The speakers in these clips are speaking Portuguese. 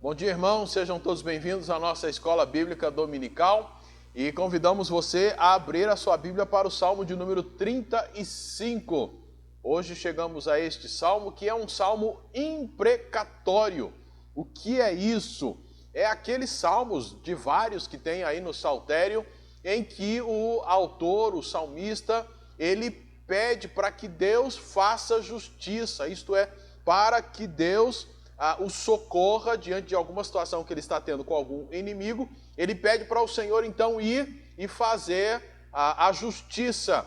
Bom dia, irmãos, sejam todos bem-vindos à nossa Escola Bíblica Dominical e convidamos você a abrir a sua Bíblia para o Salmo de número 35. Hoje chegamos a este salmo que é um salmo imprecatório. O que é isso? É aqueles salmos de vários que tem aí no Saltério em que o autor, o salmista, ele pede para que Deus faça justiça, isto é, para que Deus o socorra diante de alguma situação que ele está tendo com algum inimigo. Ele pede para o Senhor então ir e fazer a justiça.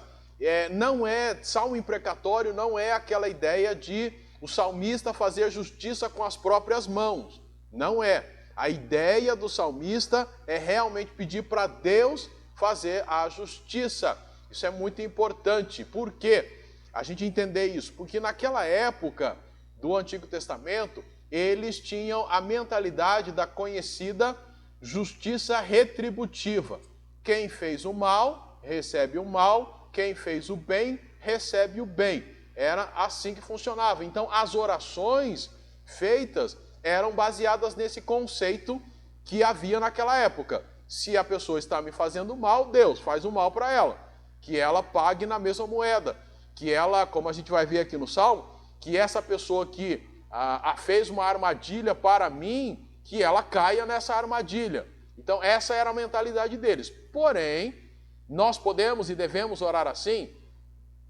Não é salmo imprecatório, não é aquela ideia de o salmista fazer justiça com as próprias mãos. Não é. A ideia do salmista é realmente pedir para Deus fazer a justiça. Isso é muito importante. Por quê? A gente entender isso. Porque naquela época do Antigo Testamento, eles tinham a mentalidade da conhecida justiça retributiva. Quem fez o mal, recebe o mal. Quem fez o bem, recebe o bem. Era assim que funcionava. Então, as orações feitas eram baseadas nesse conceito que havia naquela época. Se a pessoa está me fazendo mal, Deus faz o mal para ela. Que ela pague na mesma moeda. Que ela, como a gente vai ver aqui no Salmo, que essa pessoa que fez uma armadilha para mim, que ela caia nessa armadilha. Então, essa era a mentalidade deles. Porém, nós podemos e devemos orar assim.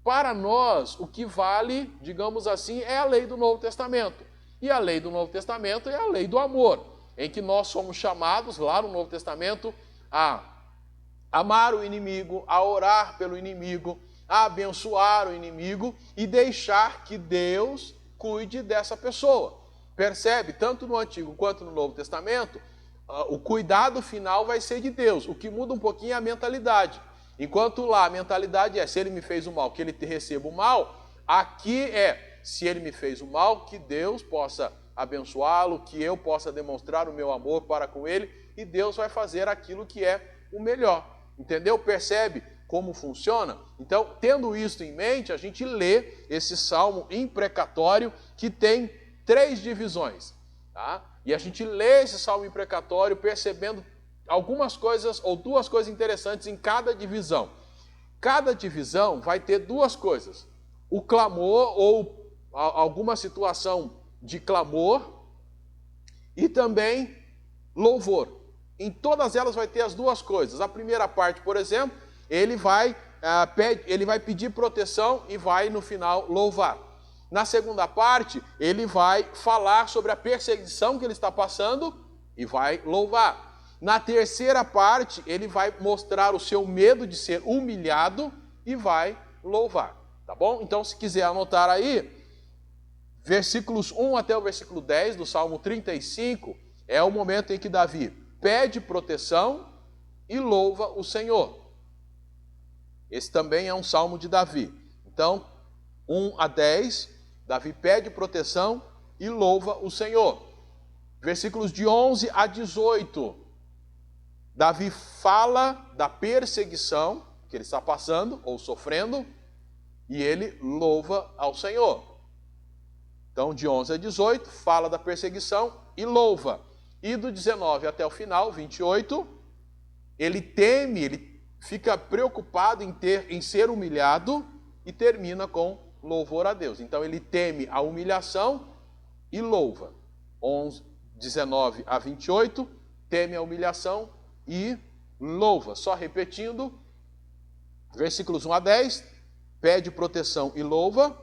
Para nós, o que vale, digamos assim, é a lei do Novo Testamento. E a lei do Novo Testamento é a lei do amor, em que nós somos chamados, lá no Novo Testamento, a amar o inimigo, a orar pelo inimigo, a abençoar o inimigo e deixar que Deus cuide dessa pessoa. Percebe? Tanto no Antigo quanto no Novo Testamento, o cuidado final vai ser de Deus. O que muda um pouquinho é a mentalidade. Enquanto lá a mentalidade é, se ele me fez o mal, que ele receba o mal, aqui é, se ele me fez o mal, que Deus possa abençoá-lo, que eu possa demonstrar o meu amor para com ele, e Deus vai fazer aquilo que é o melhor. Entendeu? Percebe como funciona? Então, tendo isso em mente, a gente lê esse salmo imprecatório que tem 3 divisões. Tá? E a gente lê esse salmo imprecatório percebendo algumas coisas ou 2 coisas interessantes em cada divisão. Cada divisão vai ter 2 coisas. O clamor ou alguma situação de clamor e também louvor. Em todas elas vai ter as 2 coisas. A primeira parte, por exemplo, ele vai pedir proteção e vai, no final, louvar. Na segunda parte, ele vai falar sobre a perseguição que ele está passando e vai louvar. Na terceira parte, ele vai mostrar o seu medo de ser humilhado e vai louvar. Tá bom? Então, se quiser anotar aí, versículos 1 até o versículo 10 do Salmo 35 é o momento em que Davi pede proteção e louva o Senhor. Esse também é um salmo de Davi. Então, 1 a 10, Davi pede proteção e louva o Senhor. Versículos de 11 a 18, Davi fala da perseguição que ele está passando ou sofrendo e ele louva ao Senhor. Então, de 11 a 18, fala da perseguição e louva. E do 19 até o final, 28, ele teme, ele fica preocupado em ser humilhado e termina com louvor a Deus. Então ele teme a humilhação e louva. 19 a 28, teme a humilhação e louva. Só repetindo, versículos 1 a 10, pede proteção e louva.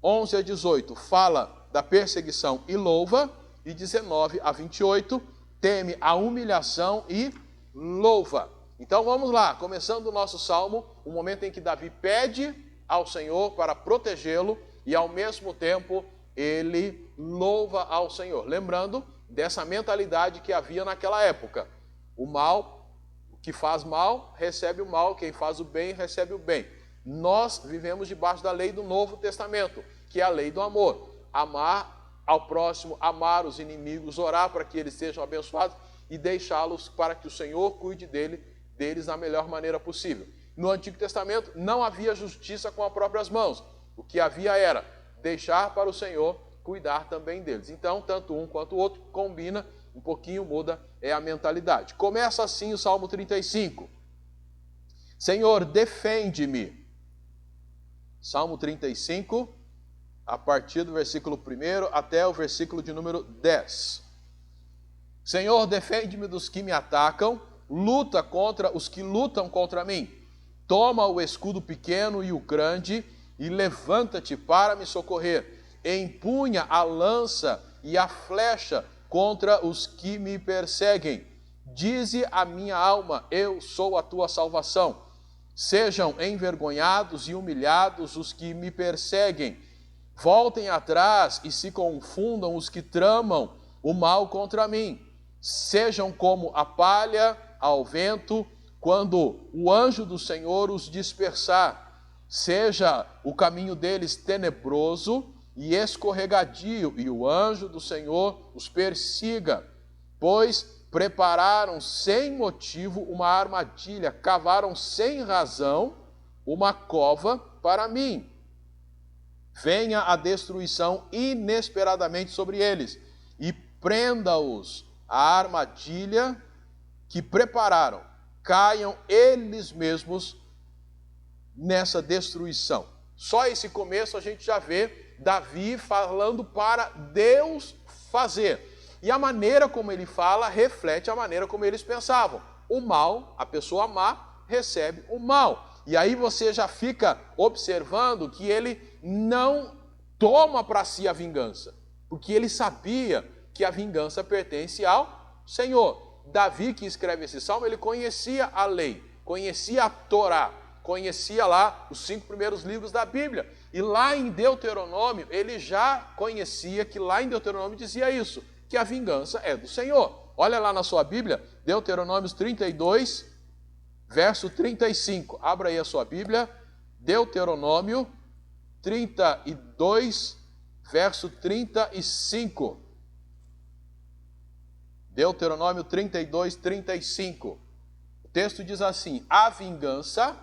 11 a 18, fala da perseguição e louva. E 19 a 28, teme a humilhação e louva. Então vamos lá, começando o nosso salmo, o momento em que Davi pede ao Senhor para protegê-lo e ao mesmo tempo ele louva ao Senhor. Lembrando dessa mentalidade que havia naquela época. O mal, o que faz mal, recebe o mal, quem faz o bem, recebe o bem. Nós vivemos debaixo da lei do Novo Testamento, que é a lei do amor. Amar ao próximo, amar os inimigos, orar para que eles sejam abençoados e deixá-los para que o Senhor cuide deles da melhor maneira possível. No Antigo Testamento não havia justiça com as próprias mãos. O que havia era deixar para o Senhor cuidar também deles. Então, tanto um quanto o outro combina um pouquinho muda a mentalidade. Começa assim o Salmo 35. Senhor, defende-me. Salmo 35, a partir do versículo 1 até o versículo de número 10. Senhor, defende-me dos que me atacam, luta contra os que lutam contra mim. Toma o escudo pequeno e o grande e levanta-te para me socorrer. Empunha a lança e a flecha contra os que me perseguem. Dize a minha alma, eu sou a tua salvação. Sejam envergonhados e humilhados os que me perseguem. Voltem atrás e se confundam os que tramam o mal contra mim. Sejam como a palha ao vento, quando o anjo do Senhor os dispersar. Seja o caminho deles tenebroso e escorregadio, e o anjo do Senhor os persiga. Pois prepararam sem motivo uma armadilha, cavaram sem razão uma cova para mim. Venha a destruição inesperadamente sobre eles, e prenda-os à armadilha que prepararam. Caiam eles mesmos nessa destruição. Só esse começo a gente já vê Davi falando para Deus fazer. E a maneira como ele fala reflete a maneira como eles pensavam. O mal, a pessoa má, recebe o mal. E aí você já fica observando que ele não toma para si a vingança, porque ele sabia que a vingança pertence ao Senhor. Davi, que escreve esse salmo, ele conhecia a lei, conhecia a Torá, conhecia lá os 5 primeiros livros da Bíblia. E lá em Deuteronômio, ele já conhecia que lá em Deuteronômio dizia isso, que a vingança é do Senhor. Olha lá na sua Bíblia, Deuteronômio 32, verso 35. Abra aí a sua Bíblia, Deuteronômio 32, verso 35. Deuteronômio 32, 35. O texto diz assim: a vingança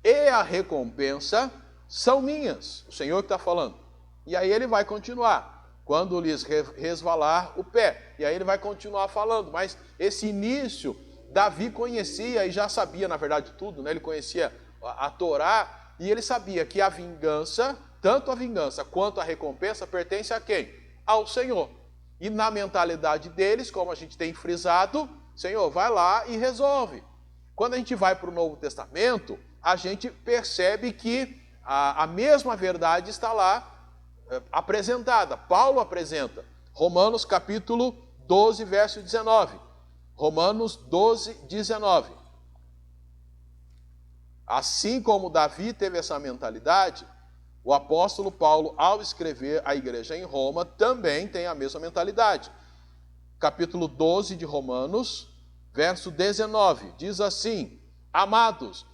e a recompensa são minhas. O Senhor que está falando. E aí ele vai continuar. Quando lhes resvalar o pé. E aí ele vai continuar falando. Mas esse início, Davi conhecia e já sabia, na verdade, tudo, né? Ele conhecia a Torá e ele sabia que a vingança, tanto a vingança quanto a recompensa, pertence a quem? Ao Senhor. E na mentalidade deles, como a gente tem frisado, Senhor, vai lá e resolve. Quando a gente vai para o Novo Testamento, a gente percebe que a mesma verdade está lá apresentada. Paulo apresenta. Romanos capítulo 12, verso 19. Romanos 12, 19. Assim como Davi teve essa mentalidade, o apóstolo Paulo, ao escrever a igreja em Roma, também tem a mesma mentalidade. Capítulo 12 de Romanos, verso 19, diz assim: amados,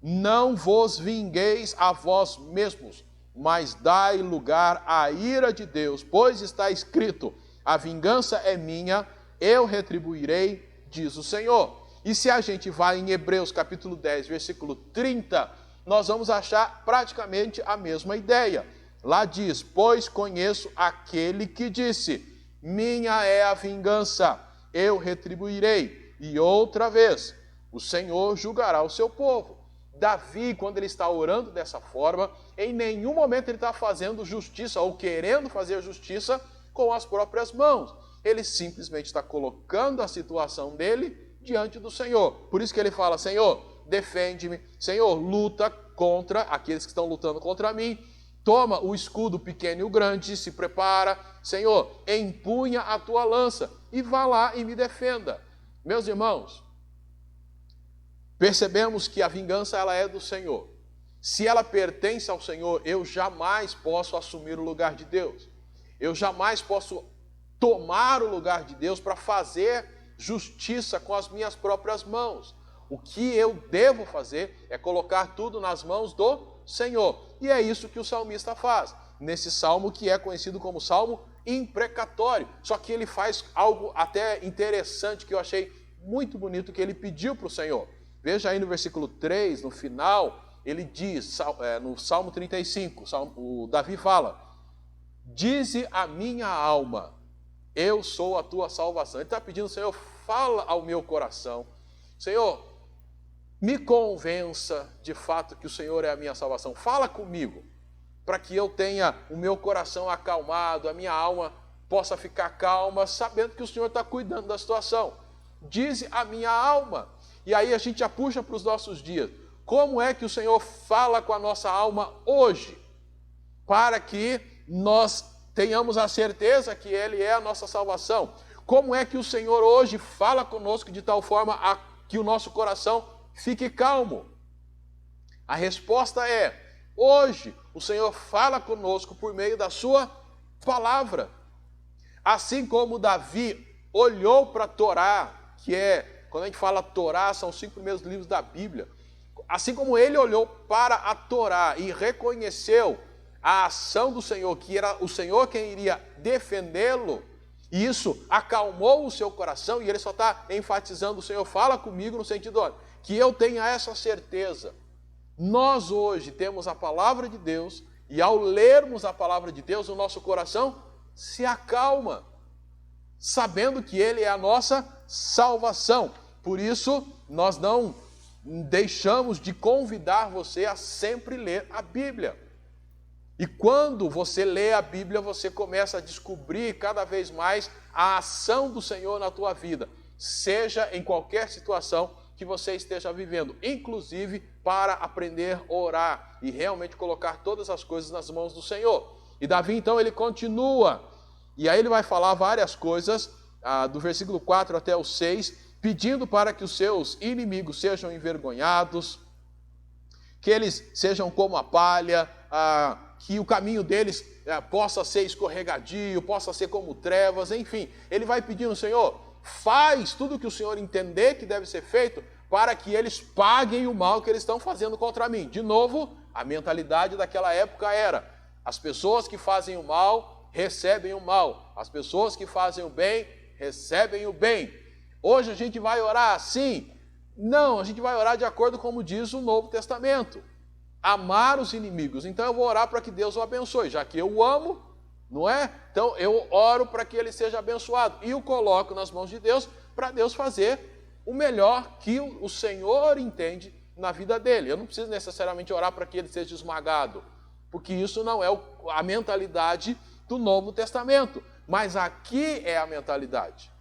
não vos vingueis a vós mesmos, mas dai lugar à ira de Deus, pois está escrito: a vingança é minha, eu retribuirei, diz o Senhor. E se a gente vai em Hebreus capítulo 10, versículo 30, nós vamos achar praticamente a mesma ideia. Lá diz: pois conheço aquele que disse, minha é a vingança, eu retribuirei. E outra vez, o Senhor julgará o seu povo. Davi, quando ele está orando dessa forma, em nenhum momento ele está fazendo justiça ou querendo fazer justiça com as próprias mãos. Ele simplesmente está colocando a situação dele diante do Senhor. Por isso que ele fala: Senhor, defende-me. Senhor, luta contra aqueles que estão lutando contra mim. Toma o escudo pequeno e o grande, se prepara. Senhor, empunha a tua lança e vá lá e me defenda. Meus irmãos, percebemos que a vingança ela é do Senhor. Se ela pertence ao Senhor, eu jamais posso assumir o lugar de Deus. Eu jamais posso tomar o lugar de Deus para fazer justiça com as minhas próprias mãos. O que eu devo fazer é colocar tudo nas mãos do Senhor. E é isso que o salmista faz, nesse salmo que é conhecido como salmo imprecatório. Só que ele faz algo até interessante que eu achei muito bonito, que ele pediu para o Senhor. Veja aí no versículo 3, no final, ele diz, no Salmo 35, o Davi fala: dize a minha alma, eu sou a tua salvação. Ele está pedindo, Senhor, fala ao meu coração. Senhor, me convença de fato que o Senhor é a minha salvação. Fala comigo, para que eu tenha o meu coração acalmado, a minha alma possa ficar calma, sabendo que o Senhor está cuidando da situação. Dize a minha alma. E aí a gente já puxa para os nossos dias. Como é que o Senhor fala com a nossa alma hoje? Para que nós tenhamos a certeza que Ele é a nossa salvação. Como é que o Senhor hoje fala conosco de tal forma que o nosso coração fique calmo? A resposta é: hoje o Senhor fala conosco por meio da sua palavra. Assim como Davi olhou para a Torá, que quando a gente fala Torá, são os 5 primeiros livros da Bíblia. Assim como ele olhou para a Torá e reconheceu a ação do Senhor, que era o Senhor quem iria defendê-lo, e isso acalmou o seu coração, e ele só está enfatizando: o Senhor fala comigo no sentido, olha, que eu tenha essa certeza. Nós hoje temos a palavra de Deus, e ao lermos a palavra de Deus, o nosso coração se acalma, sabendo que Ele é a nossa salvação. Por isso, nós não deixamos de convidar você a sempre ler a Bíblia. E quando você lê a Bíblia, você começa a descobrir cada vez mais a ação do Senhor na tua vida, seja em qualquer situação que você esteja vivendo, inclusive para aprender a orar e realmente colocar todas as coisas nas mãos do Senhor. E Davi, então, ele continua, e aí ele vai falar várias coisas, do versículo 4 até o 6, pedindo para que os seus inimigos sejam envergonhados, que eles sejam como a palha, que o caminho deles possa ser escorregadio, possa ser como trevas, enfim. Ele vai pedindo: Senhor, faz tudo o que o Senhor entender que deve ser feito para que eles paguem o mal que eles estão fazendo contra mim. De novo, a mentalidade daquela época era: as pessoas que fazem o mal recebem o mal, as pessoas que fazem o bem recebem o bem. Hoje a gente vai orar assim? Não, a gente vai orar de acordo com como diz o Novo Testamento. Amar os inimigos. Então eu vou orar para que Deus o abençoe, já que eu o amo, não é? Então eu oro para que ele seja abençoado e o coloco nas mãos de Deus, para Deus fazer o melhor que o Senhor entende na vida dele. Eu não preciso necessariamente orar para que ele seja esmagado, porque isso não é a mentalidade do Novo Testamento, mas aqui é a mentalidade.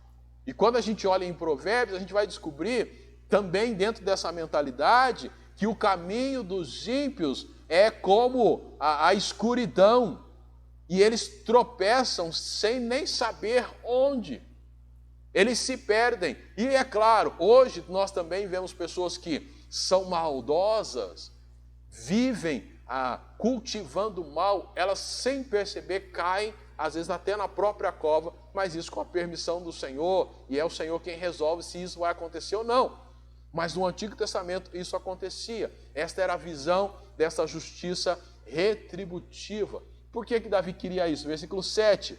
E quando a gente olha em Provérbios, a gente vai descobrir também dentro dessa mentalidade que o caminho dos ímpios é como a escuridão, e eles tropeçam sem nem saber onde. Eles se perdem. E é claro, hoje nós também vemos pessoas que são maldosas, vivem cultivando o mal, elas sem perceber caem, às vezes até na própria cova, mas isso com a permissão do Senhor, e é o Senhor quem resolve se isso vai acontecer ou não. Mas no Antigo Testamento isso acontecia. Esta era a visão dessa justiça retributiva. Por que Davi queria isso? Versículo 7.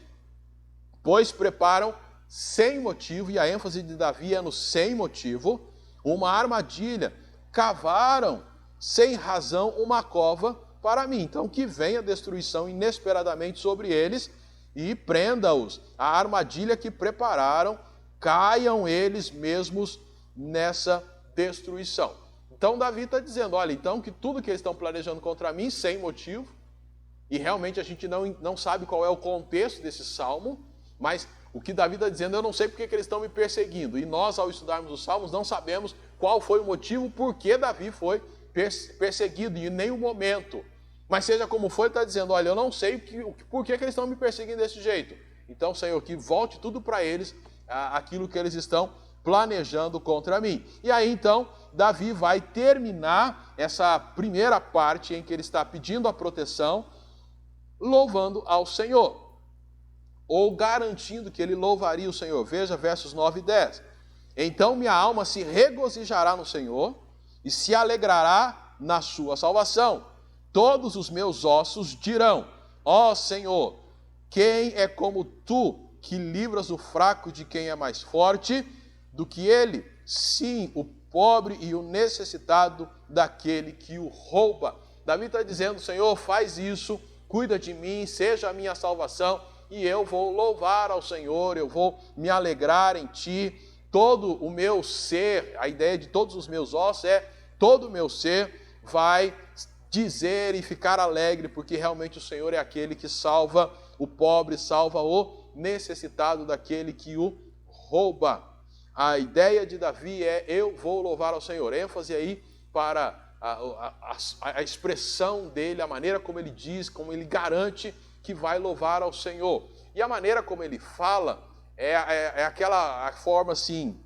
Pois preparam sem motivo, e a ênfase de Davi é no sem motivo, uma armadilha, cavaram sem razão uma cova para mim. Então que venha destruição inesperadamente sobre eles e prenda-os. A armadilha que prepararam, caiam eles mesmos nessa destruição. Então Davi está dizendo: olha, então que tudo que eles estão planejando contra mim, sem motivo, e realmente a gente não sabe qual é o contexto desse salmo, mas o que Davi está dizendo, eu não sei porque que eles estão me perseguindo, e nós, ao estudarmos os salmos, não sabemos qual foi o motivo por que Davi foi perseguido, em nenhum momento. Mas seja como for, ele está dizendo: olha, eu não sei por que eles estão me perseguindo desse jeito. Então, Senhor, que volte tudo para eles, aquilo que eles estão planejando contra mim. E aí, então, Davi vai terminar essa primeira parte em que ele está pedindo a proteção, louvando ao Senhor, ou garantindo que ele louvaria o Senhor. Veja versos 9 e 10. Então minha alma se regozijará no Senhor e se alegrará na sua salvação. Todos os meus ossos dirão: ó Senhor, quem é como tu, que livras o fraco de quem é mais forte do que ele? Sim, o pobre e o necessitado daquele que o rouba. Davi está dizendo: Senhor, faz isso, cuida de mim, seja a minha salvação, e eu vou louvar ao Senhor, eu vou me alegrar em ti. Todo o meu ser, a ideia de todos os meus ossos é todo o meu ser vai dizer e ficar alegre, porque realmente o Senhor é aquele que salva o pobre, salva o necessitado daquele que o rouba. A ideia de Davi é: eu vou louvar ao Senhor. ênfase aí para a expressão dele, a maneira como ele diz, como ele garante que vai louvar ao Senhor. E a maneira como ele fala é aquela forma assim: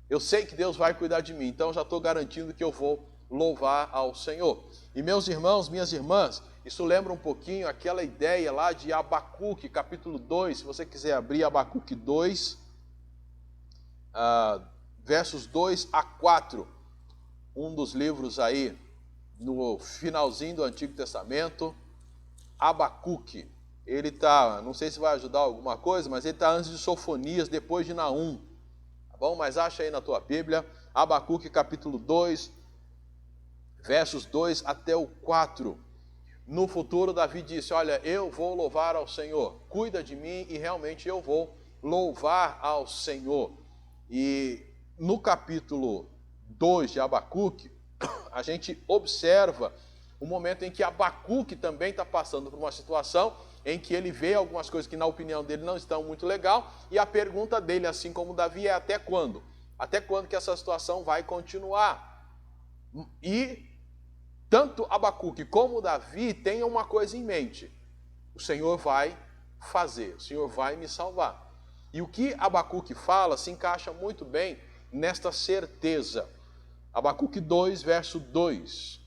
eu sei que Deus vai cuidar de mim, então já estou garantindo que eu vou louvar ao Senhor. E meus irmãos, minhas irmãs, isso lembra um pouquinho aquela ideia lá de Abacuque, capítulo 2, se você quiser abrir Abacuque 2, versos 2 a 4, um dos livros aí, no finalzinho do Antigo Testamento. Abacuque, ele está, não sei se vai ajudar alguma coisa, mas ele está antes de Sofonias, depois de Naum, tá bom? Mas acha aí na tua Bíblia, Abacuque capítulo 2, versos 2 até o 4. No futuro, Davi disse: olha, eu vou louvar ao Senhor, cuida de mim e realmente eu vou louvar ao Senhor. E no capítulo 2 de Abacuque, a gente observa o momento em que Abacuque também está passando por uma situação em que ele vê algumas coisas que na opinião dele não estão muito legal, e a pergunta dele, assim como Davi, é: até quando? Até quando que essa situação vai continuar? E tanto Abacuque como Davi têm uma coisa em mente: o Senhor vai fazer, o Senhor vai me salvar. E o que Abacuque fala se encaixa muito bem nesta certeza. Abacuque 2, verso 2.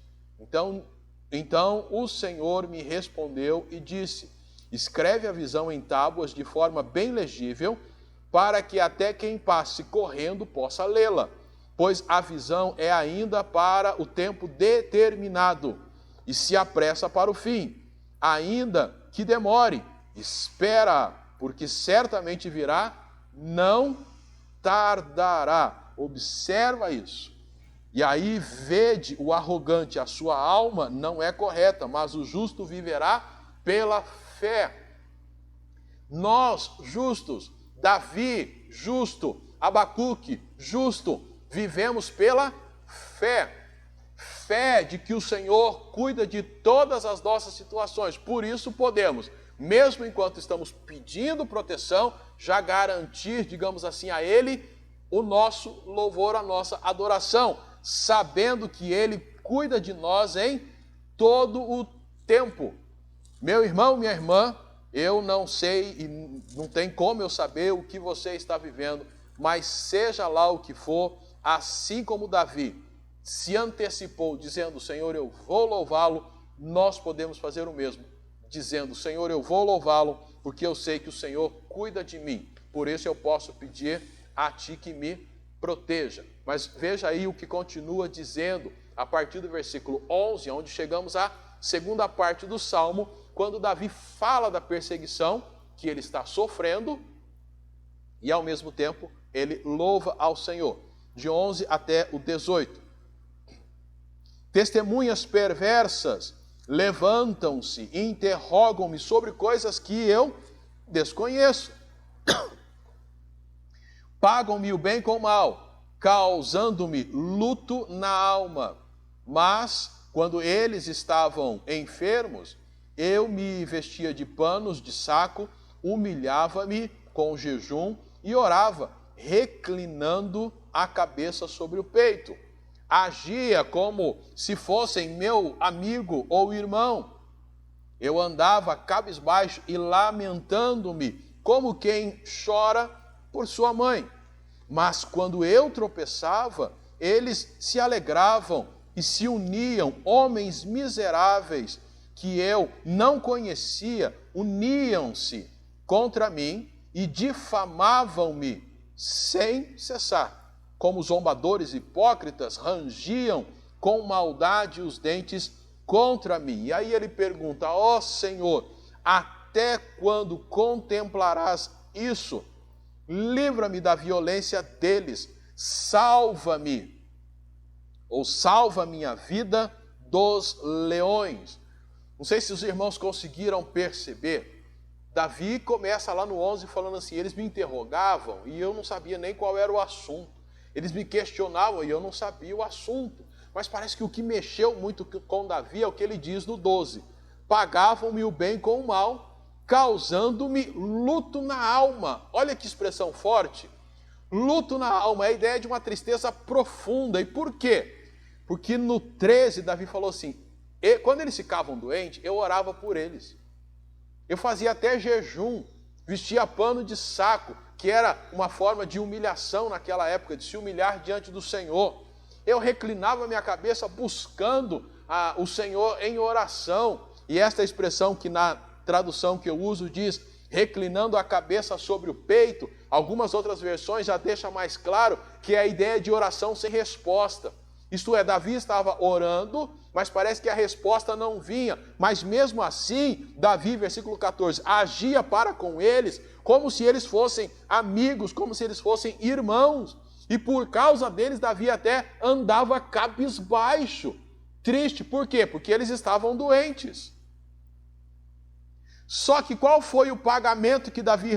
Então o Senhor me respondeu e disse: escreve a visão em tábuas de forma bem legível, para que até quem passe correndo possa lê-la, pois a visão é ainda para o tempo determinado, e se apressa para o fim. Ainda que demore, espera, porque certamente virá, não tardará. Observa isso. E aí vede o arrogante: a sua alma não é correta, mas o justo viverá pela fé. Nós, justos, Davi, justo, Abacuque, justo, vivemos pela fé. Fé de que o Senhor cuida de todas as nossas situações. Por isso podemos, mesmo enquanto estamos pedindo proteção, já garantir, digamos assim, a Ele o nosso louvor, a nossa adoração, sabendo que Ele cuida de nós em todo o tempo. Meu irmão, minha irmã, eu não sei e não tem como eu saber o que você está vivendo, mas seja lá o que for, assim como Davi se antecipou dizendo: Senhor, eu vou louvá-lo, nós podemos fazer o mesmo, dizendo: Senhor, eu vou louvá-lo, porque eu sei que o Senhor cuida de mim, por isso eu posso pedir a Ti que me proteja. Mas veja aí o que continua dizendo a partir do versículo 11, onde chegamos à segunda parte do Salmo, quando Davi fala da perseguição que ele está sofrendo e ao mesmo tempo ele louva ao Senhor. De 11 até o 18. Testemunhas perversas levantam-se e interrogam-me sobre coisas que eu desconheço. Pagam-me o bem com o mal, causando-me luto na alma. Mas, quando eles estavam enfermos, eu me vestia de panos de saco, humilhava-me com jejum e orava, reclinando a cabeça sobre o peito. Agia como se fossem meu amigo ou irmão. Eu andava cabisbaixo e lamentando-me, como quem chora por sua mãe. Mas quando eu tropeçava, eles se alegravam e se uniam, homens miseráveis que eu não conhecia, uniam-se contra mim e difamavam-me sem cessar. Como zombadores hipócritas, rangiam com maldade os dentes contra mim. E aí ele pergunta: ó Senhor, até quando contemplarás isso? Livra-me da violência deles, salva-me, ou salva minha vida dos leões. Não sei se os irmãos conseguiram perceber Davi começa lá no 11 falando assim, eles me interrogavam e eu não sabia nem qual era o assunto. Eles me questionavam e eu não sabia o assunto. Mas parece que o que mexeu muito com Davi é o que ele diz no 12. Pagavam-me o bem com o mal, causando-me luto na alma. Olha que expressão forte. Luto na alma é a ideia de uma tristeza profunda. E por quê? Porque no 13 Davi falou assim, quando eles ficavam doentes, eu orava por eles. Eu fazia até jejum, vestia pano de saco, que era uma forma de humilhação naquela época, de se humilhar diante do Senhor. Eu reclinava minha cabeça buscando o Senhor em oração. E esta expressão que na tradução que eu uso diz, reclinando a cabeça sobre o peito, algumas outras versões já deixam mais claro que é a ideia de oração sem resposta. Isto é, Davi estava orando, mas parece que a resposta não vinha. Mas mesmo assim, Davi, versículo 14, agia para com eles como se eles fossem amigos, como se eles fossem irmãos. E por causa deles, Davi até andava cabisbaixo, triste. Por quê? Porque eles estavam doentes. Só que qual foi o pagamento que Davi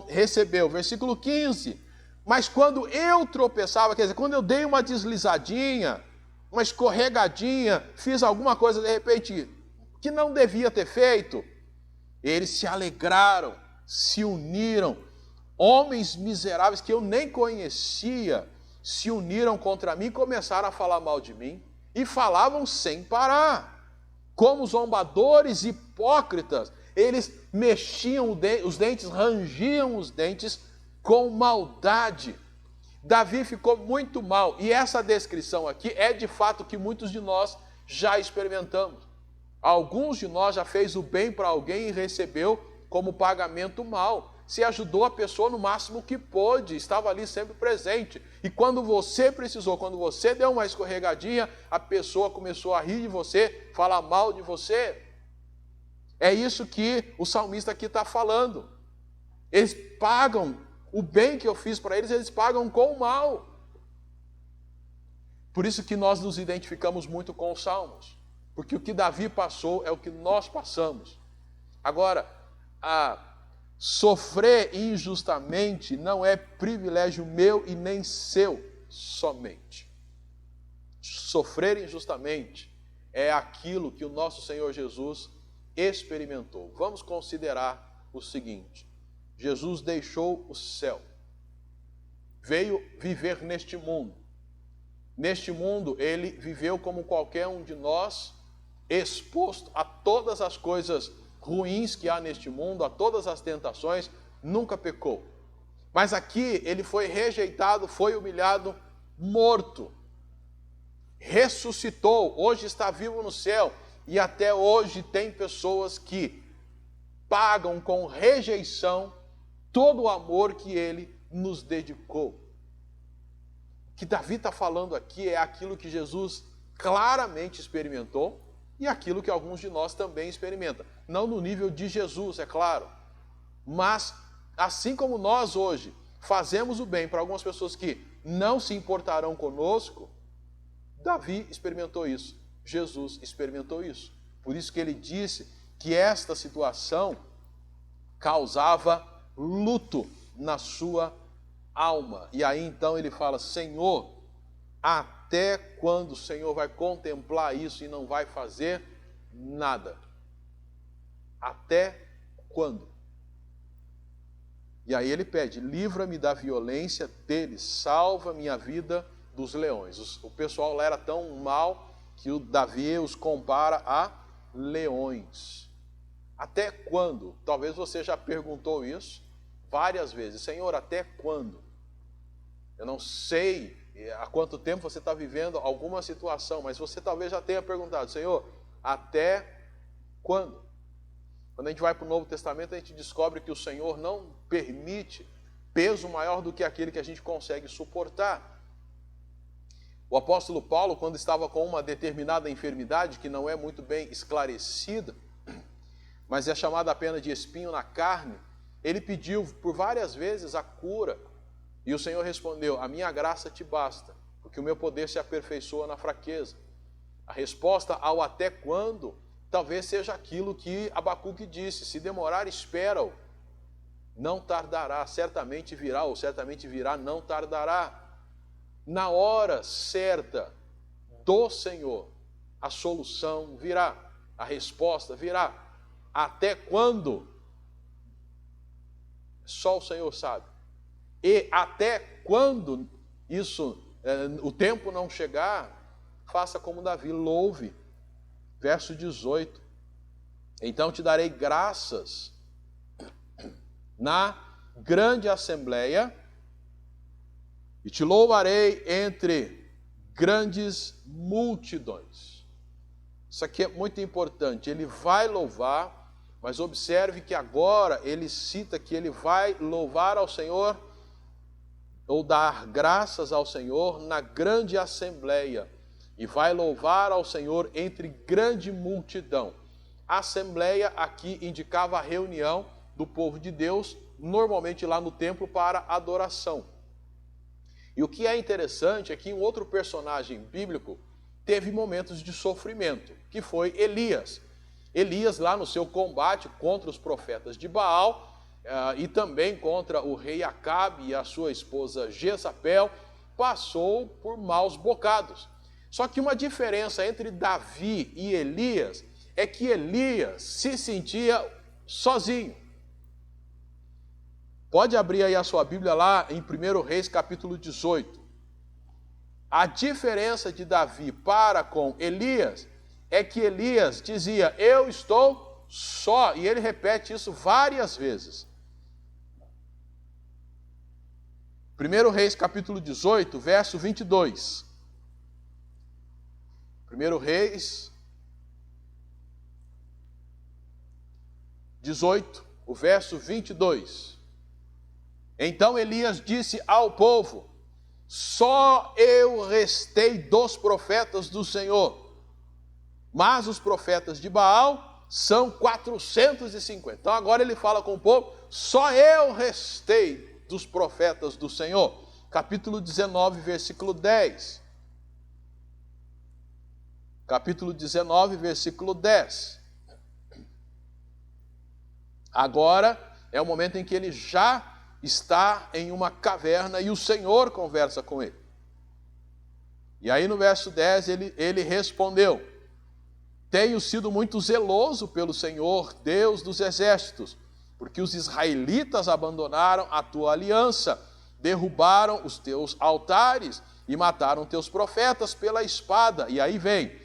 recebeu? Versículo 15. Mas quando eu tropeçava, quer dizer, quando eu dei uma deslizadinha, uma escorregadinha, fiz alguma coisa de repente que não devia ter feito, eles se alegraram, se uniram, homens miseráveis que eu nem conhecia, se uniram contra mim e começaram a falar mal de mim, e falavam sem parar, como zombadores hipócritas, eles mexiam os dentes, rangiam os dentes com maldade. Davi ficou muito mal, e essa descrição aqui é de fato que muitos de nós já experimentamos. Alguns de nós já fez o bem para alguém e recebeu como pagamento mal. Se ajudou a pessoa no máximo que pôde, estava ali sempre presente. E quando você precisou, quando você deu uma escorregadinha, a pessoa começou a rir de você, falar mal de você. É isso que o salmista aqui está falando. Eles pagam o bem que eu fiz para eles, eles pagam com o mal. Por isso que nós nos identificamos muito com os salmos. Porque o que Davi passou é o que nós passamos. Agora, sofrer injustamente não é privilégio meu e nem seu somente. Sofrer injustamente é aquilo que o nosso Senhor Jesus experimentou. Vamos considerar o seguinte. Jesus deixou o céu, veio viver neste mundo. Neste mundo, ele viveu como qualquer um de nós, exposto a todas as coisas ruins que há neste mundo, a todas as tentações, nunca pecou. Mas aqui ele foi rejeitado, foi humilhado, morto. Ressuscitou, hoje está vivo no céu, e até hoje tem pessoas que pagam com rejeição todo o amor que ele nos dedicou. O que Davi está falando aqui é aquilo que Jesus claramente experimentou e aquilo que alguns de nós também experimentam. Não no nível de Jesus, é claro, mas assim como nós hoje fazemos o bem para algumas pessoas que não se importarão conosco, Davi experimentou isso, Jesus experimentou isso. Por isso que ele disse que esta situação causava luto na sua alma. E aí então ele fala, Senhor, até quando o Senhor vai contemplar isso e não vai fazer nada? Até quando? E aí ele pede, livra-me da violência deles, salva minha vida dos leões. O pessoal lá era tão mal que o Davi os compara a leões. Até quando? Talvez você já perguntou isso várias vezes. Senhor, até quando? Eu não sei há quanto tempo você está vivendo alguma situação, mas você talvez já tenha perguntado, Senhor, até quando? Quando a gente vai para o Novo Testamento, a gente descobre que o Senhor não permite peso maior do que aquele que a gente consegue suportar. O apóstolo Paulo, quando estava com uma determinada enfermidade, que não é muito bem esclarecida, mas é chamada apenas de espinho na carne, ele pediu por várias vezes a cura. E o Senhor respondeu, a minha graça te basta, porque o meu poder se aperfeiçoa na fraqueza. A resposta ao até quando, talvez seja aquilo que Abacuque disse, se demorar, espera-o, não tardará, certamente virá, ou certamente virá, não tardará. Na hora certa do Senhor, a solução virá, a resposta virá. Até quando? Só o Senhor sabe. E até quando o tempo não chegar, faça como Davi, louve. Verso 18. Então te darei graças na grande assembleia e te louvarei entre grandes multidões. Isso aqui é muito importante. Ele vai louvar, mas observe que agora ele cita que ele vai louvar ao Senhor ou dar graças ao Senhor na grande assembleia e vai louvar ao Senhor entre grande multidão. A assembleia aqui indicava a reunião do povo de Deus, normalmente lá no templo para adoração. E o que é interessante é que um outro personagem bíblico teve momentos de sofrimento, que foi Elias. Elias, lá no seu combate contra os profetas de Baal, e também contra o rei Acabe e a sua esposa Jezabel, passou por maus bocados. Só que uma diferença entre Davi e Elias é que Elias se sentia sozinho. Pode abrir aí a sua Bíblia lá em 1 Reis capítulo 18. A diferença de Davi para com Elias é que Elias dizia, eu estou só, e ele repete isso várias vezes. 1 Reis capítulo 18, verso 22. 1 Reis 18, o verso 22. Então Elias disse ao povo, só eu restei dos profetas do Senhor, mas os profetas de Baal são 450. Então agora ele fala com o povo, só eu restei dos profetas do Senhor. Capítulo 19, versículo 10. Capítulo 19, versículo 10. Agora é o momento em que ele já está em uma caverna e o Senhor conversa com ele. E aí no verso 10 ele respondeu, tenho sido muito zeloso pelo Senhor, Deus dos exércitos, porque os israelitas abandonaram a tua aliança, derrubaram os teus altares e mataram teus profetas pela espada. E aí vem,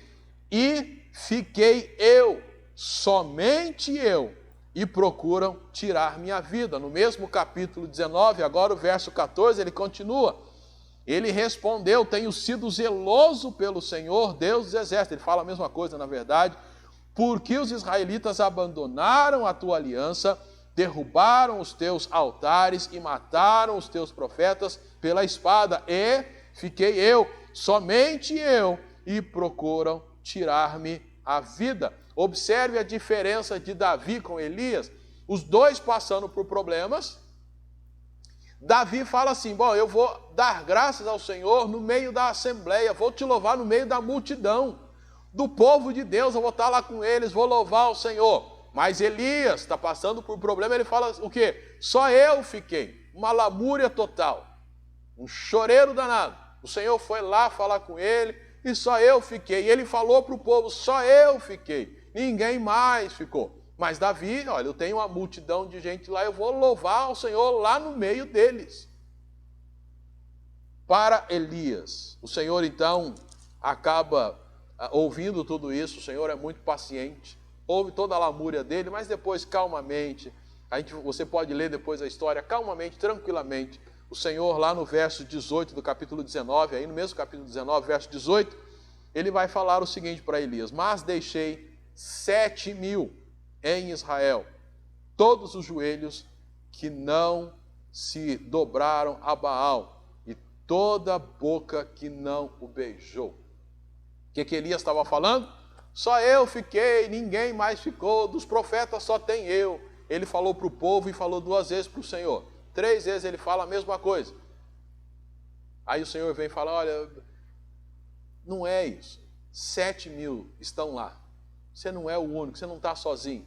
e fiquei eu, somente eu, e procuram tirar minha vida. No mesmo capítulo 19, agora o verso 14, ele continua. Ele respondeu, tenho sido zeloso pelo Senhor, Deus dos exércitos. Ele fala a mesma coisa, na verdade. Porque os israelitas abandonaram a tua aliança, derrubaram os teus altares e mataram os teus profetas pela espada. E fiquei eu, somente eu, e procuram tirar-me a vida. Observe a diferença de Davi com Elias, os dois passando por problemas. Davi fala assim, bom, eu vou dar graças ao Senhor no meio da assembleia, vou te louvar no meio da multidão, do povo de Deus, eu vou estar lá com eles, vou louvar o Senhor. Mas Elias está passando por problema, ele fala o quê? Só eu fiquei, uma lamúria total, um choreiro danado. O Senhor foi lá falar com ele e só eu fiquei. E ele falou para o povo, só eu fiquei. Ninguém mais ficou. Mas Davi, olha, eu tenho uma multidão de gente lá, eu vou louvar o Senhor lá no meio deles. Para Elias, o Senhor então acaba ouvindo tudo isso, o Senhor é muito paciente, ouve toda a lamúria dele, mas depois calmamente, você pode ler depois a história, calmamente, tranquilamente, o Senhor lá no verso 18 do capítulo 19, aí no mesmo capítulo 19, verso 18, ele vai falar o seguinte para Elias, mas deixei 7.000 em Israel, todos os joelhos que não se dobraram a Baal, e toda a boca que não o beijou. O que Elias estava falando? Só eu fiquei, ninguém mais ficou, dos profetas só tem eu. Ele falou para o povo e falou 2 vezes para o Senhor. 3 vezes ele fala a mesma coisa. Aí o Senhor vem e fala, olha, não é isso. 7.000 estão lá. Você não é o único, você não está sozinho.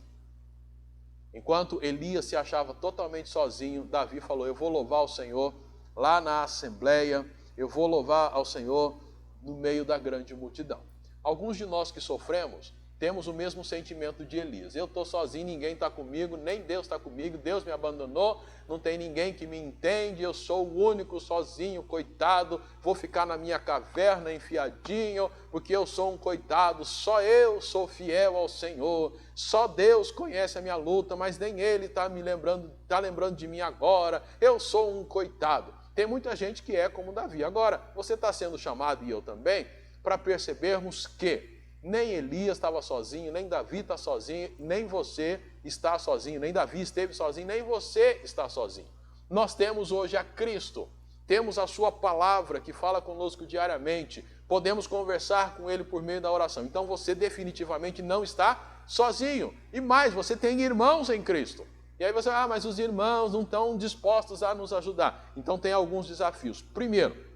Enquanto Elias se achava totalmente sozinho, Davi falou: eu vou louvar o Senhor lá na assembleia, eu vou louvar ao Senhor no meio da grande multidão. Alguns de nós que sofremos temos o mesmo sentimento de Elias. Eu estou sozinho, ninguém está comigo, nem Deus está comigo, Deus me abandonou, não tem ninguém que me entende, eu sou o único sozinho, coitado, vou ficar na minha caverna enfiadinho, porque eu sou um coitado, só eu sou fiel ao Senhor, só Deus conhece a minha luta, mas nem Ele está lembrando de mim agora, eu sou um coitado. Tem muita gente que é como Davi. Agora, você está sendo chamado, e eu também, para percebermos que nem Elias estava sozinho, nem Davi está sozinho, nem você está sozinho, nem Davi esteve sozinho, nem você está sozinho. Nós temos hoje a Cristo, temos a sua palavra que fala conosco diariamente, podemos conversar com Ele por meio da oração. Então você definitivamente não está sozinho. E mais, você tem irmãos em Cristo. E aí você, mas os irmãos não estão dispostos a nos ajudar. Então tem alguns desafios. Primeiro,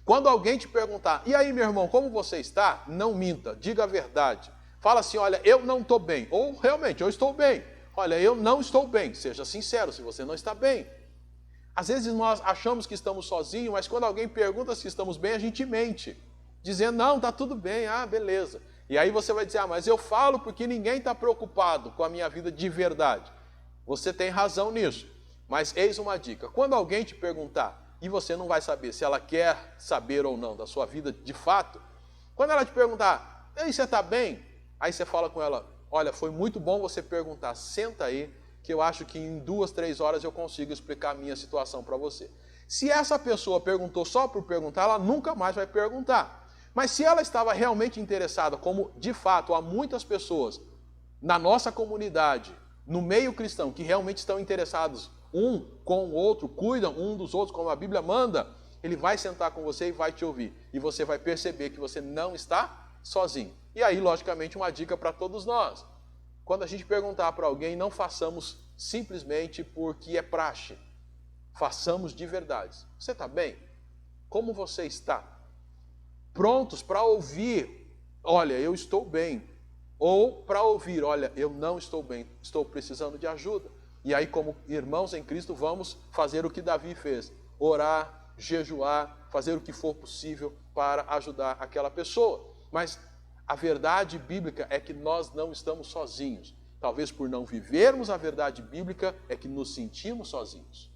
quando alguém te perguntar, e aí meu irmão, como você está? Não minta, diga a verdade. Fala assim, olha, eu não estou bem. Ou realmente, eu estou bem. Olha, eu não estou bem. Seja sincero, se você não está bem. Às vezes nós achamos que estamos sozinhos, mas quando alguém pergunta se estamos bem, a gente mente. Dizendo, não, está tudo bem, beleza. E aí você vai dizer, mas eu falo porque ninguém está preocupado com a minha vida de verdade. Você tem razão nisso. Mas eis uma dica, quando alguém te perguntar, e você não vai saber se ela quer saber ou não da sua vida de fato, quando ela te perguntar, e aí, você está bem? Aí você fala com ela, olha, foi muito bom você perguntar, senta aí, que eu acho que em 2, 3 horas eu consigo explicar a minha situação para você. Se essa pessoa perguntou só por perguntar, ela nunca mais vai perguntar. Mas se ela estava realmente interessada, como de fato há muitas pessoas na nossa comunidade, no meio cristão, que realmente estão interessados um com o outro, cuidam um dos outros, como a Bíblia manda, ele vai sentar com você e vai te ouvir. E você vai perceber que você não está sozinho. E aí, logicamente, uma dica para todos nós. Quando a gente perguntar para alguém, não façamos simplesmente porque é praxe. Façamos de verdade. Você está bem? Como você está? Prontos para ouvir, olha, eu estou bem. Ou para ouvir, olha, eu não estou bem, estou precisando de ajuda. E aí, como irmãos em Cristo, vamos fazer o que Davi fez. Orar, jejuar, fazer o que for possível para ajudar aquela pessoa. Mas a verdade bíblica é que nós não estamos sozinhos. Talvez por não vivermos a verdade bíblica é que nos sentimos sozinhos.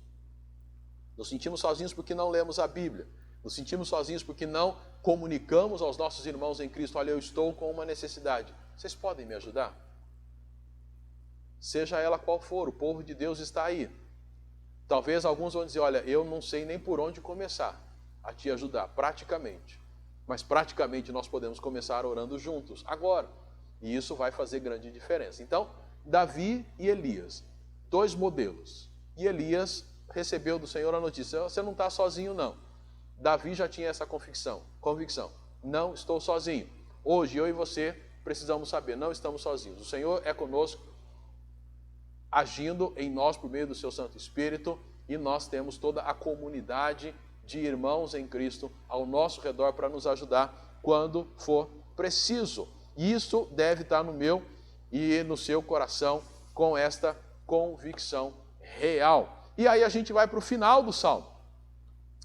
Nos sentimos sozinhos porque não lemos a Bíblia. Nos sentimos sozinhos porque não comunicamos aos nossos irmãos em Cristo, olha, eu estou com uma necessidade. Vocês podem me ajudar? Seja ela qual for, o povo de Deus está aí. Talvez alguns vão dizer, olha, eu não sei nem por onde começar a te ajudar, praticamente. Mas praticamente nós podemos começar orando juntos, agora. E isso vai fazer grande diferença. Então, Davi e Elias, 2 modelos. E Elias recebeu do Senhor a notícia, você não está sozinho não. Davi já tinha essa convicção, não estou sozinho. Hoje eu e você precisamos saber, não estamos sozinhos. O Senhor é conosco, agindo em nós por meio do seu Santo Espírito, e nós temos toda a comunidade de irmãos em Cristo ao nosso redor para nos ajudar quando for preciso. E isso deve estar no meu e no seu coração com esta convicção real. E aí a gente vai para o final do Salmo.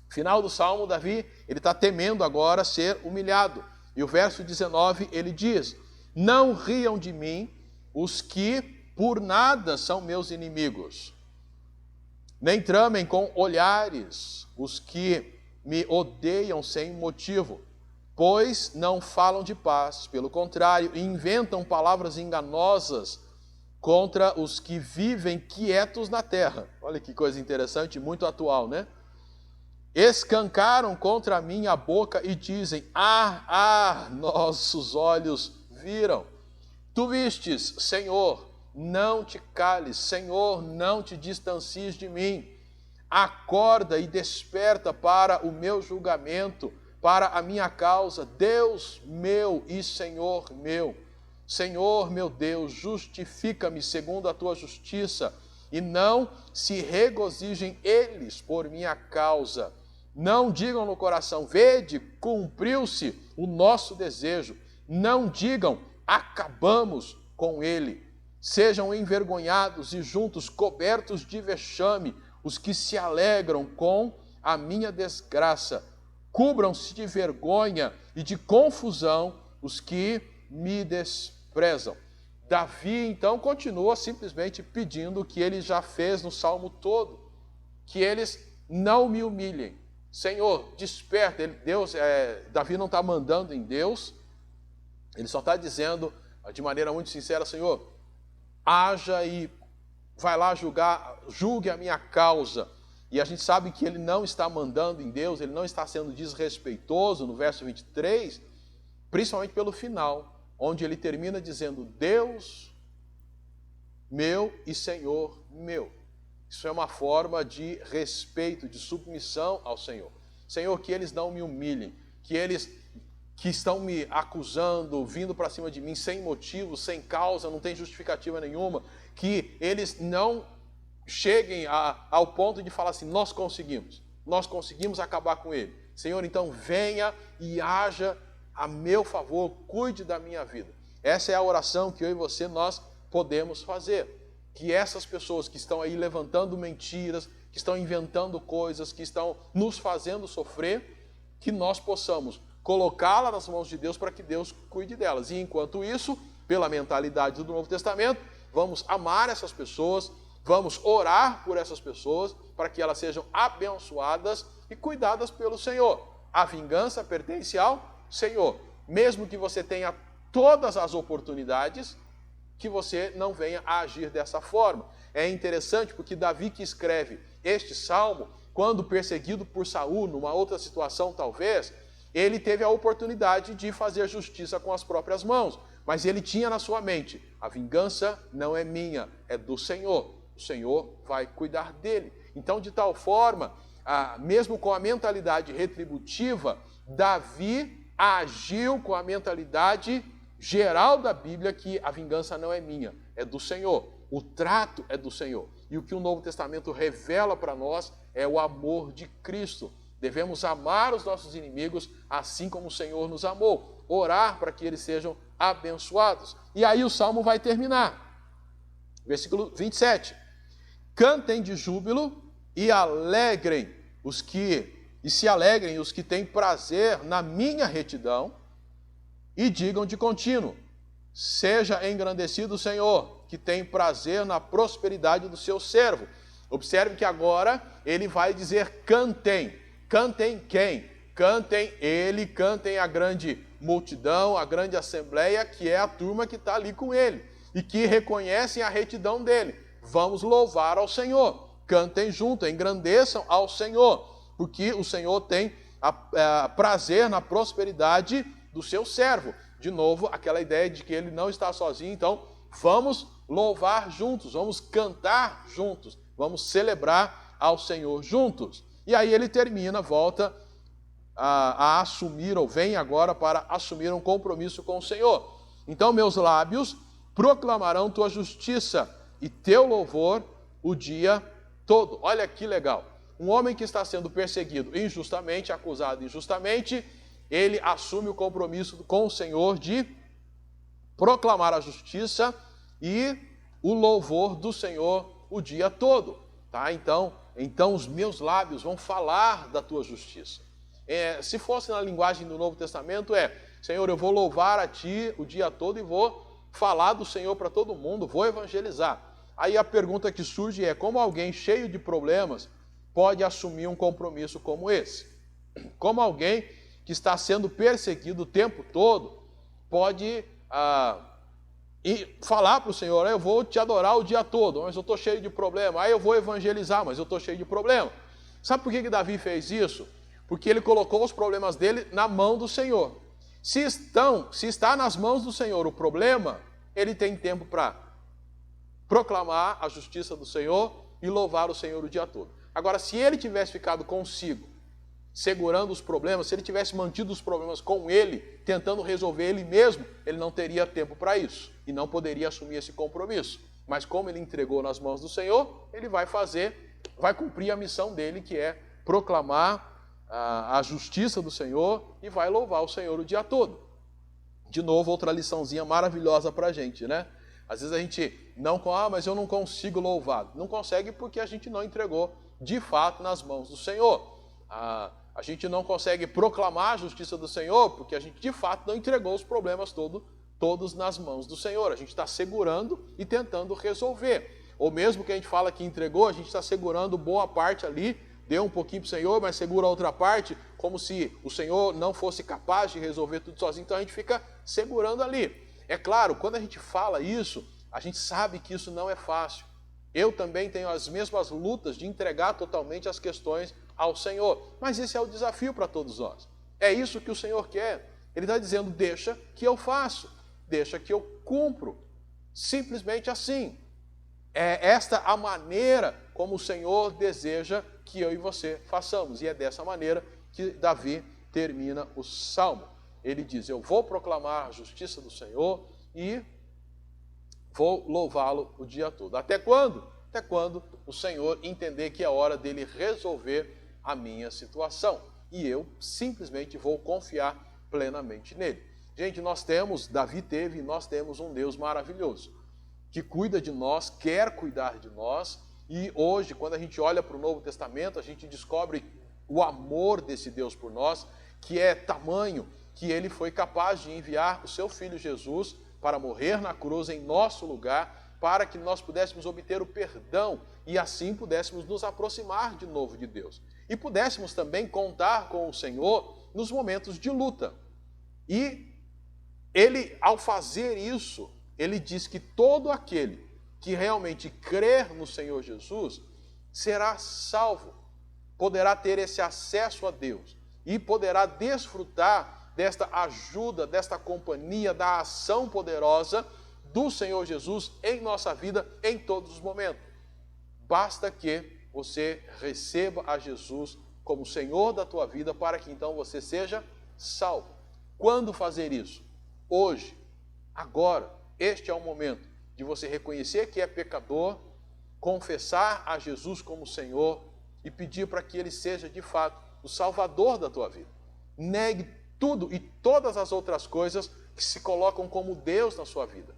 Final do Salmo, Davi, ele está temendo agora ser humilhado. E o verso 19, ele diz, não riam de mim os que por nada são meus inimigos, nem tramem com olhares os que me odeiam sem motivo, pois não falam de paz, pelo contrário, inventam palavras enganosas contra os que vivem quietos na terra. Olha que coisa interessante, muito atual, né? Escancaram contra mim a boca e dizem, nossos olhos viram. Tu vistes, Senhor, não te cales, Senhor, não te distancies de mim. Acorda e desperta para o meu julgamento, para a minha causa, Deus meu e Senhor meu. Senhor meu Deus, justifica-me segundo a tua justiça, e não se regozijem eles por minha causa. Não digam no coração, vede, cumpriu-se o nosso desejo. Não digam, acabamos com ele. Sejam envergonhados e juntos cobertos de vexame os que se alegram com a minha desgraça. Cubram-se de vergonha e de confusão os que me desprezam. Davi, então, continua simplesmente pedindo o que ele já fez no salmo todo, que eles não me humilhem. Senhor, desperta. Davi não está mandando em Deus, ele só está dizendo de maneira muito sincera, Senhor, haja e vai lá julgue a minha causa. E a gente sabe que ele não está mandando em Deus, ele não está sendo desrespeitoso no verso 23, principalmente pelo final, onde ele termina dizendo, Deus meu e Senhor meu. Isso é uma forma de respeito, de submissão ao Senhor. Senhor, que eles não me humilhem, que eles que estão me acusando, vindo para cima de mim sem motivo, sem causa, não tem justificativa nenhuma, que eles não cheguem ao ponto de falar assim, nós conseguimos acabar com ele. Senhor, então venha e haja a meu favor, cuide da minha vida. Essa é a oração que eu e você, nós podemos fazer. Que essas pessoas que estão aí levantando mentiras, que estão inventando coisas, que estão nos fazendo sofrer, que nós possamos colocá-la nas mãos de Deus para que Deus cuide delas. E enquanto isso, pela mentalidade do Novo Testamento, vamos amar essas pessoas, vamos orar por essas pessoas para que elas sejam abençoadas e cuidadas pelo Senhor. A vingança pertence ao Senhor. Mesmo que você tenha todas as oportunidades, que você não venha a agir dessa forma. É interessante porque Davi, que escreve este salmo, quando perseguido por Saul, numa outra situação talvez, ele teve a oportunidade de fazer justiça com as próprias mãos, mas ele tinha na sua mente, a vingança não é minha, é do Senhor. O Senhor vai cuidar dele. Então, de tal forma, mesmo com a mentalidade retributiva, Davi agiu com a mentalidade geral da Bíblia que a vingança não é minha, é do Senhor. O trato é do Senhor. E o que o Novo Testamento revela para nós é o amor de Cristo. Devemos amar os nossos inimigos assim como o Senhor nos amou. Orar para que eles sejam abençoados. E aí o Salmo vai terminar. Versículo 27. Cantem de júbilo e se alegrem os que têm prazer na minha retidão e digam de contínuo, seja engrandecido o Senhor, que tem prazer na prosperidade do seu servo. Observe que agora ele vai dizer cantem. Cantem quem? Cantem ele, cantem a grande multidão, a grande assembleia, que é a turma que está ali com ele e que reconhecem a retidão dele. Vamos louvar ao Senhor. Cantem junto, engrandeçam ao Senhor, porque o Senhor tem prazer na prosperidade do seu servo. De novo, aquela ideia de que ele não está sozinho, então vamos louvar juntos, vamos cantar juntos, vamos celebrar ao Senhor juntos. E aí ele termina, volta a assumir, ou vem agora para assumir um compromisso com o Senhor. Então meus lábios proclamarão tua justiça e teu louvor o dia todo. Olha que legal. Um homem que está sendo perseguido injustamente, acusado injustamente, ele assume o compromisso com o Senhor de proclamar a justiça e o louvor do Senhor o dia todo. Tá? Então os meus lábios vão falar da tua justiça. Se fosse na linguagem do Novo Testamento, Senhor, eu vou louvar a ti o dia todo e vou falar do Senhor para todo mundo, vou evangelizar. Aí a pergunta que surge é, como alguém cheio de problemas pode assumir um compromisso como esse? Como alguém que está sendo perseguido o tempo todo pode falar para o Senhor, eu vou te adorar o dia todo, mas eu estou cheio de problema. Aí eu vou evangelizar, mas eu estou cheio de problema. Sabe por que Davi fez isso? Porque ele colocou os problemas dele na mão do Senhor. Se está nas mãos do Senhor o problema, ele tem tempo para proclamar a justiça do Senhor e louvar o Senhor o dia todo. Agora, se ele tivesse ficado consigo, segurando os problemas, se ele tivesse mantido os problemas com ele, tentando resolver ele mesmo, ele não teria tempo para isso e não poderia assumir esse compromisso. Mas como ele entregou nas mãos do Senhor, ele vai cumprir a missão dele, que é proclamar a justiça do Senhor e vai louvar o Senhor o dia todo. De novo, outra liçãozinha maravilhosa para a gente, né? Às vezes a gente não, mas eu não consigo louvar. Não consegue porque a gente não entregou de fato nas mãos do Senhor. A gente não consegue proclamar a justiça do Senhor porque a gente de fato não entregou os problemas todos nas mãos do Senhor. A gente está segurando e tentando resolver. Ou mesmo que a gente fala que entregou, a gente está segurando boa parte ali, deu um pouquinho para o Senhor, mas segura a outra parte, como se o Senhor não fosse capaz de resolver tudo sozinho, então a gente fica segurando ali. É claro, quando a gente fala isso, a gente sabe que isso não é fácil. Eu também tenho as mesmas lutas de entregar totalmente as questões ao Senhor, mas esse é o desafio para todos nós. É isso que o Senhor quer. Ele está dizendo, deixa que eu faço, deixa que eu cumpro. Simplesmente assim. É esta a maneira como o Senhor deseja que eu e você façamos. E é dessa maneira que Davi termina o Salmo. Ele diz, eu vou proclamar a justiça do Senhor e vou louvá-lo o dia todo. Até quando? Até quando o Senhor entender que é hora dele resolver a minha situação. E eu simplesmente vou confiar plenamente nele. Gente, Davi teve e nós temos um Deus maravilhoso, que cuida de nós, quer cuidar de nós, e hoje, quando a gente olha para o Novo Testamento, a gente descobre o amor desse Deus por nós, que é tamanho que ele foi capaz de enviar o seu Filho Jesus para morrer na cruz em nosso lugar, para que nós pudéssemos obter o perdão e assim pudéssemos nos aproximar de novo de Deus. E pudéssemos também contar com o Senhor nos momentos de luta. E ele, ao fazer isso, ele diz que todo aquele que realmente crer no Senhor Jesus será salvo, poderá ter esse acesso a Deus e poderá desfrutar desta ajuda, desta companhia, da ação poderosa do Senhor Jesus em nossa vida em todos os momentos. Basta que você receba a Jesus como Senhor da tua vida para que então você seja salvo. Quando fazer isso? Hoje, agora, este é o momento de você reconhecer que é pecador, confessar a Jesus como Senhor e pedir para que Ele seja, de fato, o Salvador da tua vida. Negue tudo e todas as outras coisas que se colocam como Deus na sua vida.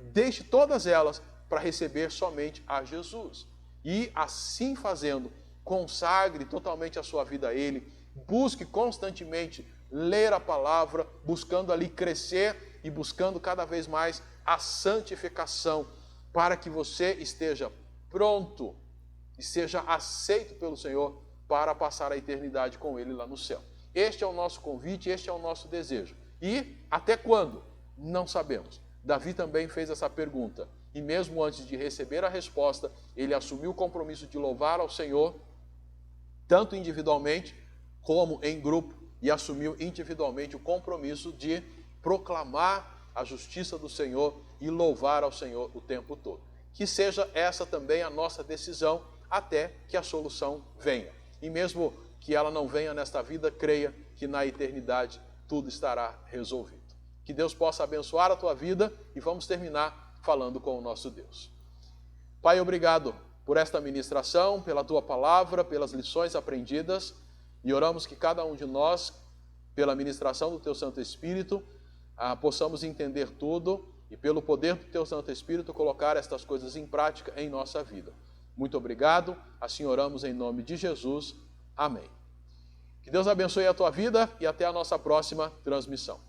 Deixe todas elas para receber somente a Jesus. E, assim fazendo, consagre totalmente a sua vida a Ele, busque constantemente ler a palavra, buscando ali crescer e buscando cada vez mais a santificação, para que você esteja pronto e seja aceito pelo Senhor para passar a eternidade com Ele lá no céu. Este é o nosso convite, este é o nosso desejo. E até quando? Não sabemos. Davi também fez essa pergunta, e mesmo antes de receber a resposta, ele assumiu o compromisso de louvar ao Senhor, tanto individualmente como em grupo, e assumiu individualmente o compromisso de proclamar a justiça do Senhor e louvar ao Senhor o tempo todo. Que seja essa também a nossa decisão até que a solução venha. E mesmo que ela não venha nesta vida, creia que na eternidade tudo estará resolvido. Que Deus possa abençoar a tua vida e vamos terminar falando com o nosso Deus. Pai, obrigado por esta ministração, pela tua palavra, pelas lições aprendidas, e oramos que cada um de nós, pela ministração do teu Santo Espírito, possamos entender tudo e pelo poder do teu Santo Espírito colocar estas coisas em prática em nossa vida. Muito obrigado, assim oramos em nome de Jesus. Amém. Que Deus abençoe a tua vida e até a nossa próxima transmissão.